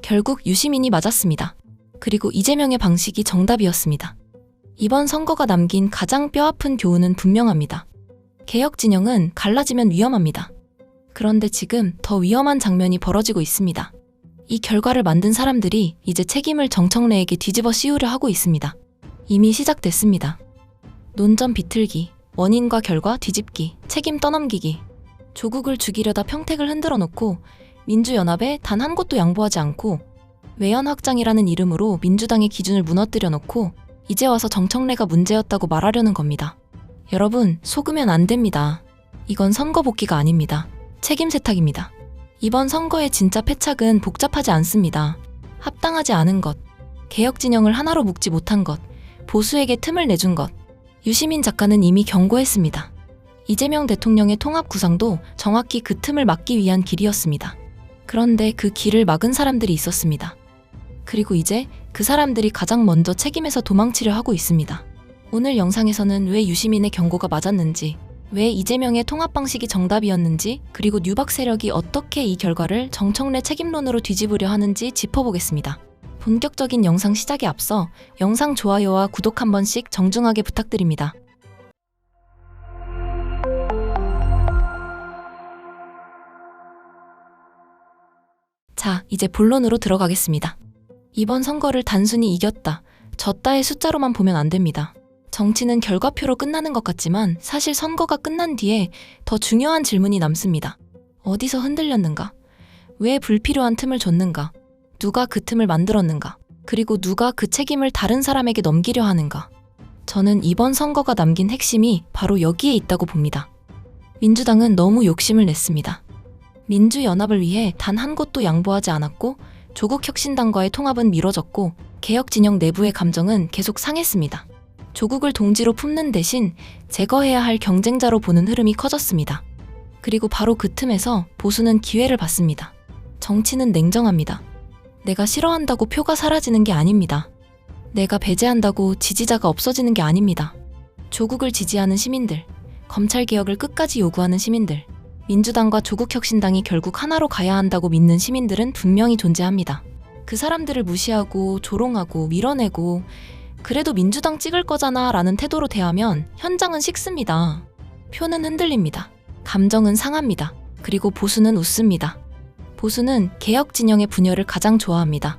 결국 유시민이 맞았습니다. 그리고 이재명의 방식이 정답이었습니다. 이번 선거가 남긴 가장 뼈아픈 교훈은 분명합니다. 개혁 진영은 갈라지면 위험합니다. 그런데 지금 더 위험한 장면이 벌어지고 있습니다. 이 결과를 만든 사람들이 이제 책임을 정청래에게 뒤집어 씌우려 하고 있습니다. 이미 시작됐습니다. 논점 비틀기, 원인과 결과 뒤집기, 책임 떠넘기기. 조국을 죽이려다 평택을 흔들어 놓고 민주연합에 단 한 곳도 양보하지 않고 외연 확장이라는 이름으로 민주당의 기준을 무너뜨려 놓고 이제 와서 정청래가 문제였다고 말하려는 겁니다. 여러분, 속으면 안 됩니다. 이건 선거 복귀가 아닙니다. 책임 세탁입니다. 이번 선거의 진짜 패착은 복잡하지 않습니다. 합당하지 않은 것, 개혁 진영을 하나로 묶지 못한 것, 보수에게 틈을 내준 것. 유시민 작가는 이미 경고했습니다. 이재명 대통령의 통합 구상도 정확히 그 틈을 막기 위한 길이었습니다. 그런데 그 길을 막은 사람들이 있었습니다. 그리고 이제 그 사람들이 가장 먼저 책임에서 도망치려 하고 있습니다. 오늘 영상에서는 왜 유시민의 경고가 맞았는지, 왜 이재명의 통합 방식이 정답이었는지, 그리고 뉴박 세력이 어떻게 이 결과를 정청래 책임론으로 뒤집으려 하는지 짚어보겠습니다. 본격적인 영상 시작에 앞서 영상 좋아요와 구독 한 번씩 정중하게 부탁드립니다. 자, 이제 본론으로 들어가겠습니다. 이번 선거를 단순히 이겼다, 졌다의 숫자로만 보면 안 됩니다. 정치는 결과표로 끝나는 것 같지만 사실 선거가 끝난 뒤에 더 중요한 질문이 남습니다. 어디서 흔들렸는가? 왜 불필요한 틈을 줬는가? 누가 그 틈을 만들었는가? 그리고 누가 그 책임을 다른 사람에게 넘기려 하는가? 저는 이번 선거가 남긴 핵심이 바로 여기에 있다고 봅니다. 민주당은 너무 욕심을 냈습니다. 민주연합을 위해 단 한 곳도 양보하지 않았고 조국혁신당과의 통합은 미뤄졌고 개혁 진영 내부의 감정은 계속 상했습니다. 조국을 동지로 품는 대신 제거해야 할 경쟁자로 보는 흐름이 커졌습니다. 그리고 바로 그 틈에서 보수는 기회를 받습니다. 정치는 냉정합니다. 내가 싫어한다고 표가 사라지는 게 아닙니다. 내가 배제한다고 지지자가 없어지는 게 아닙니다. 조국을 지지하는 시민들, 검찰개혁을 끝까지 요구하는 시민들, 민주당과 조국혁신당이 결국 하나로 가야 한다고 믿는 시민들은 분명히 존재합니다. 그 사람들을 무시하고 조롱하고 밀어내고 그래도 민주당 찍을 거잖아 라는 태도로 대하면 현장은 식습니다. 표는 흔들립니다. 감정은 상합니다. 그리고 보수는 웃습니다. 보수는 개혁 진영의 분열을 가장 좋아합니다.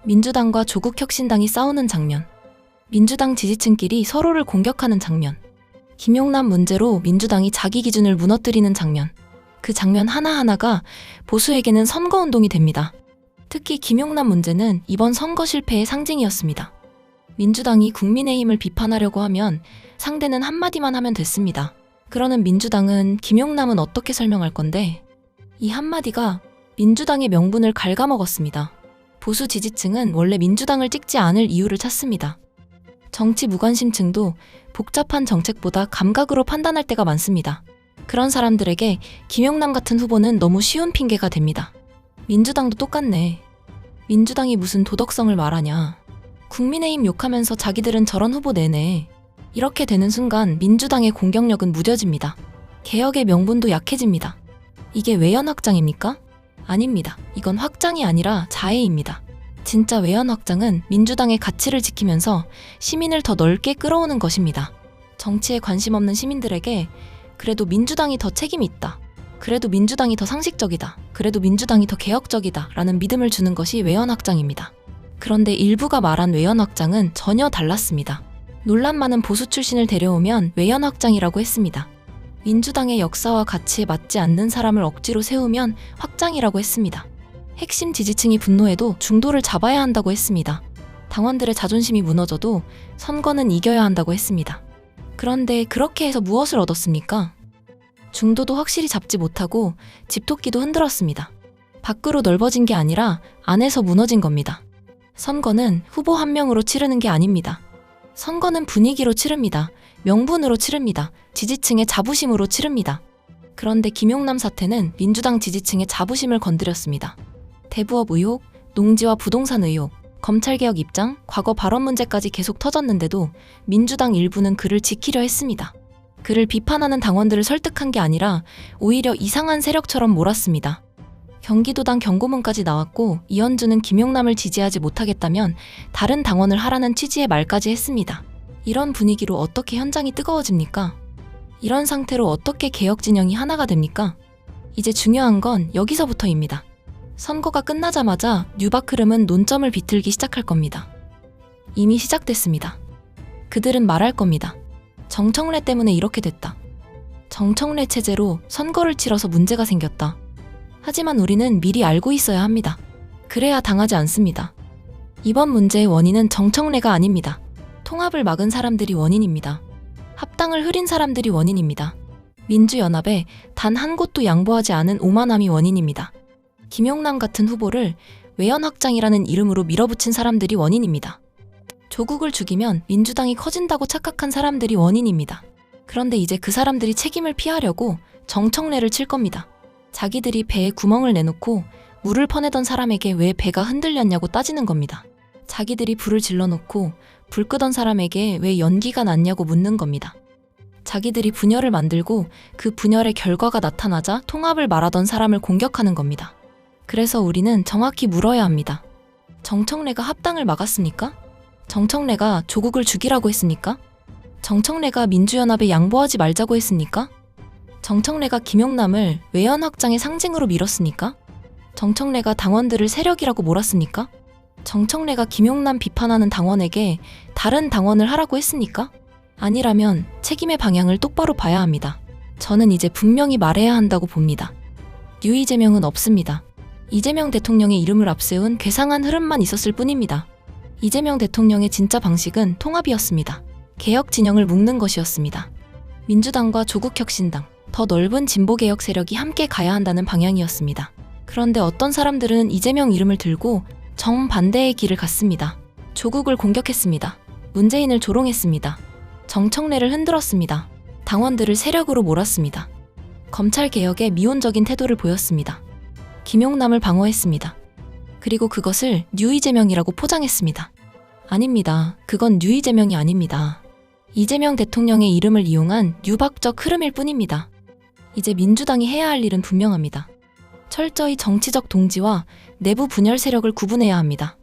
민주당과 조국혁신당이 싸우는 장면, 민주당 지지층끼리 서로를 공격하는 장면, 김용남 문제로 민주당이 자기 기준을 무너뜨리는 장면, 그 장면 하나하나가 보수에게는 선거운동이 됩니다. 특히 김용남 문제는 이번 선거 실패의 상징이었습니다. 민주당이 국민의힘을 비판하려고 하면 상대는 한마디만 하면 됐습니다. 그러는 민주당은 김용남은 어떻게 설명할 건데 이 한마디가 민주당의 명분을 갉아먹었습니다. 보수 지지층은 원래 민주당을 찍지 않을 이유를 찾습니다. 정치 무관심층도 복잡한 정책보다 감각으로 판단할 때가 많습니다. 그런 사람들에게 김용남 같은 후보는 너무 쉬운 핑계가 됩니다. 민주당도 똑같네. 민주당이 무슨 도덕성을 말하냐. 국민의힘 욕하면서 자기들은 저런 후보 내네. 이렇게 되는 순간 민주당의 공격력은 무뎌집니다. 개혁의 명분도 약해집니다. 이게 외연 확장입니까? 아닙니다. 이건 확장이 아니라 자해입니다. 진짜 외연 확장은 민주당의 가치를 지키면서 시민을 더 넓게 끌어오는 것입니다. 정치에 관심 없는 시민들에게 그래도 민주당이 더 책임이 있다. 그래도 민주당이 더 상식적이다. 그래도 민주당이 더 개혁적이다. 라는 믿음을 주는 것이 외연 확장입니다. 그런데 일부가 말한 외연 확장은 전혀 달랐습니다. 논란 많은 보수 출신을 데려오면 외연 확장이라고 했습니다. 민주당의 역사와 가치에 맞지 않는 사람을 억지로 세우면 확장이라고 했습니다. 핵심 지지층이 분노해도 중도를 잡아야 한다고 했습니다. 당원들의 자존심이 무너져도 선거는 이겨야 한다고 했습니다. 그런데 그렇게 해서 무엇을 얻었습니까? 중도도 확실히 잡지 못하고 집토끼도 흔들었습니다. 밖으로 넓어진 게 아니라 안에서 무너진 겁니다. 선거는 후보 한 명으로 치르는 게 아닙니다. 선거는 분위기로 치릅니다. 명분으로 치릅니다. 지지층의 자부심으로 치릅니다. 그런데 김용남 사태는 민주당 지지층의 자부심을 건드렸습니다. 대부업 의혹, 농지와 부동산 의혹, 검찰개혁 입장, 과거 발언 문제까지 계속 터졌는데도 민주당 일부는 그를 지키려 했습니다. 그를 비판하는 당원들을 설득한 게 아니라 오히려 이상한 세력처럼 몰았습니다. 경기도당 경고문까지 나왔고 이현주는 김용남을 지지하지 못하겠다면 다른 당원을 하라는 취지의 말까지 했습니다. 이런 분위기로 어떻게 현장이 뜨거워집니까? 이런 상태로 어떻게 개혁 진영이 하나가 됩니까? 이제 중요한 건 여기서부터입니다. 선거가 끝나자마자 뉴박 흐름은 논점을 비틀기 시작할 겁니다. 이미 시작됐습니다. 그들은 말할 겁니다. 정청래 때문에 이렇게 됐다. 정청래 체제로 선거를 치러서 문제가 생겼다. 하지만 우리는 미리 알고 있어야 합니다. 그래야 당하지 않습니다. 이번 문제의 원인은 정청래가 아닙니다. 통합을 막은 사람들이 원인입니다. 합당을 흐린 사람들이 원인입니다. 민주연합에 단 한 곳도 양보하지 않은 오만함이 원인입니다. 김용남 같은 후보를 외연 확장이라는 이름으로 밀어붙인 사람들이 원인입니다. 조국을 죽이면 민주당이 커진다고 착각한 사람들이 원인입니다. 그런데 이제 그 사람들이 책임을 피하려고 정청래를 칠 겁니다. 자기들이 배에 구멍을 내놓고 물을 퍼내던 사람에게 왜 배가 흔들렸냐고 따지는 겁니다. 자기들이 불을 질러놓고 불 끄던 사람에게 왜 연기가 났냐고 묻는 겁니다. 자기들이 분열을 만들고 그 분열의 결과가 나타나자 통합을 말하던 사람을 공격하는 겁니다. 그래서 우리는 정확히 물어야 합니다. 정청래가 합당을 막았습니까? 정청래가 조국을 죽이라고 했습니까? 정청래가 민주연합에 양보하지 말자고 했습니까? 정청래가 김용남을 외연 확장의 상징으로 밀었습니까? 정청래가 당원들을 세력이라고 몰았습니까? 정청래가 김용남 비판하는 당원에게 다른 당원을 하라고 했습니까? 아니라면 책임의 방향을 똑바로 봐야 합니다. 저는 이제 분명히 말해야 한다고 봅니다. 뉴 이재명은 없습니다. 이재명 대통령의 이름을 앞세운 괴상한 흐름만 있었을 뿐입니다. 이재명 대통령의 진짜 방식은 통합이었습니다. 개혁 진영을 묶는 것이었습니다. 민주당과 조국혁신당, 더 넓은 진보개혁 세력이 함께 가야 한다는 방향이었습니다. 그런데 어떤 사람들은 이재명 이름을 들고 정반대의 길을 갔습니다. 조국을 공격했습니다. 문재인을 조롱했습니다. 정청래를 흔들었습니다. 당원들을 세력으로 몰았습니다. 검찰개혁에 미온적인 태도를 보였습니다. 김용남을 방어했습니다. 그리고 그것을 뉴 이재명이라고 포장했습니다. 아닙니다. 그건 뉴 이재명이 아닙니다. 이재명 대통령의 이름을 이용한 유박적 흐름일 뿐입니다. 이제 민주당이 해야 할 일은 분명합니다. 철저히 정치적 동지와 내부 분열 세력을 구분해야 합니다.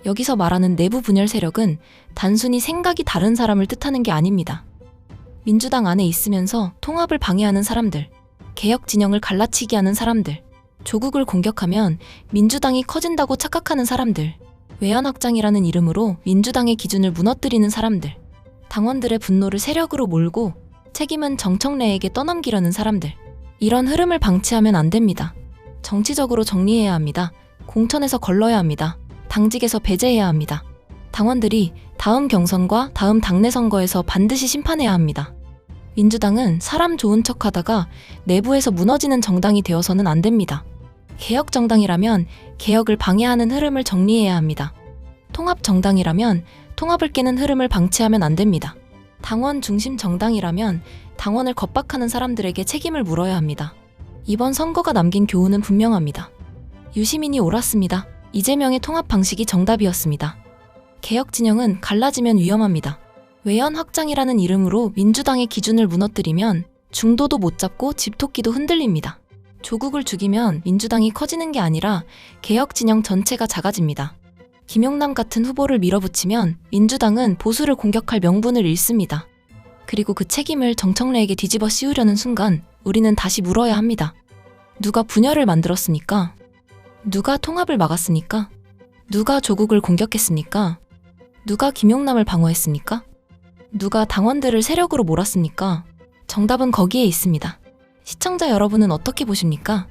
여기서 말하는 내부 분열 세력은 단순히 생각이 다른 사람을 뜻하는 게 아닙니다. 민주당 안에 있으면서 통합을 방해하는 사람들, 개혁 진영을 갈라치기 하는 사람들, 조국을 공격하면 민주당이 커진다고 착각하는 사람들, 외연 확장이라는 이름으로 민주당의 기준을 무너뜨리는 사람들, 당원들의 분노를 세력으로 몰고 책임은 정청래에게 떠넘기려는 사람들, 이런 흐름을 방치하면 안 됩니다. 정치적으로 정리해야 합니다. 공천에서 걸러야 합니다. 당직에서 배제해야 합니다. 당원들이 다음 경선과 다음 당내 선거에서 반드시 심판해야 합니다. 민주당은 사람 좋은 척하다가 내부에서 무너지는 정당이 되어서는 안 됩니다. 개혁 정당이라면 개혁을 방해하는 흐름을 정리해야 합니다. 통합 정당이라면 통합을 깨는 흐름을 방치하면 안 됩니다. 당원 중심 정당이라면 당원을 겁박하는 사람들에게 책임을 물어야 합니다. 이번 선거가 남긴 교훈은 분명합니다. 유시민이 옳았습니다. 이재명의 통합 방식이 정답이었습니다. 개혁 진영은 갈라지면 위험합니다. 외연 확장이라는 이름으로 민주당의 기준을 무너뜨리면 중도도 못 잡고 집토끼도 흔들립니다. 조국을 죽이면 민주당이 커지는 게 아니라 개혁 진영 전체가 작아집니다. 김용남 같은 후보를 밀어붙이면 민주당은 보수를 공격할 명분을 잃습니다. 그리고 그 책임을 정청래에게 뒤집어 씌우려는 순간 우리는 다시 물어야 합니다. 누가 분열을 만들었습니까? 누가 통합을 막았습니까? 누가 조국을 공격했습니까? 누가 김용남을 방어했습니까? 누가 당원들을 세력으로 몰았습니까? 정답은 거기에 있습니다. 시청자 여러분은 어떻게 보십니까?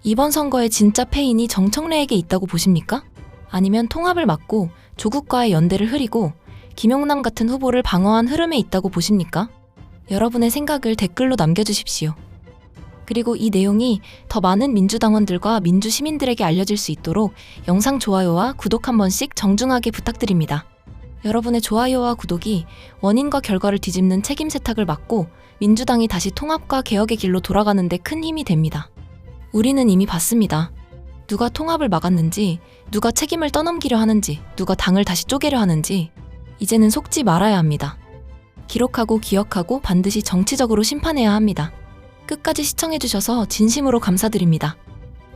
이번 선거의 진짜 패인이 정청래에게 있다고 보십니까? 아니면 통합을 막고 조국과의 연대를 흐리고 김용남 같은 후보를 방어한 흐름에 있다고 보십니까? 여러분의 생각을 댓글로 남겨주십시오. 그리고 이 내용이 더 많은 민주당원들과 민주시민들에게 알려질 수 있도록 영상 좋아요와 구독 한 번씩 정중하게 부탁드립니다. 여러분의 좋아요와 구독이 원인과 결과를 뒤집는 책임 세탁을 막고 민주당이 다시 통합과 개혁의 길로 돌아가는 데 큰 힘이 됩니다. 우리는 이미 봤습니다. 누가 통합을 막았는지, 누가 책임을 떠넘기려 하는지, 누가 당을 다시 쪼개려 하는지 이제는 속지 말아야 합니다. 기록하고 기억하고 반드시 정치적으로 심판해야 합니다. 끝까지 시청해주셔서 진심으로 감사드립니다.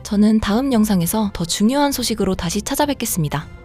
저는 다음 영상에서 더 중요한 소식으로 다시 찾아뵙겠습니다.